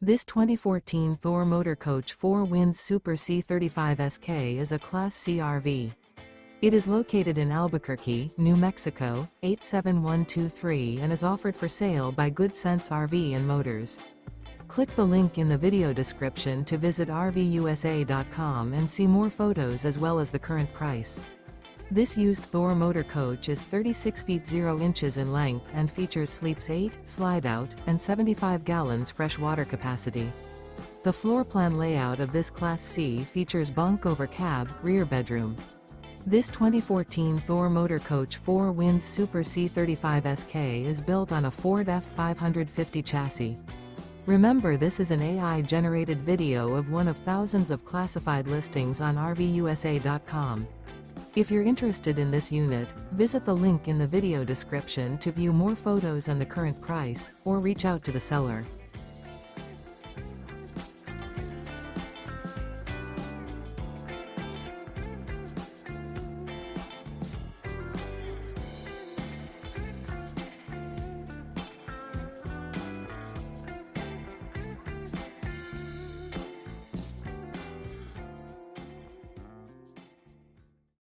This 2014 Thor Motor Coach 4 Winds Super C35 SK is a Class C RV. It is located in Albuquerque, New Mexico, 87123 and is offered for sale by Good Sense RV and Motors. Click the link in the video description to visit RVUSA.com and see more photos as well as the current price. This used Thor motor coach is 36 feet 0 inches in length and features sleeps 8, slide-out, and 75 gallons fresh water capacity. The floor plan layout of this Class C features bunk over cab, rear bedroom. This 2014 Thor Motor Coach 4 Winds Super C35 SK is built on a Ford F550 chassis. Remember, this is an AI-generated video of one of thousands of classified listings on RVUSA.com. If you're interested in this unit, visit the link in the video description to view more photos and the current price, or reach out to the seller.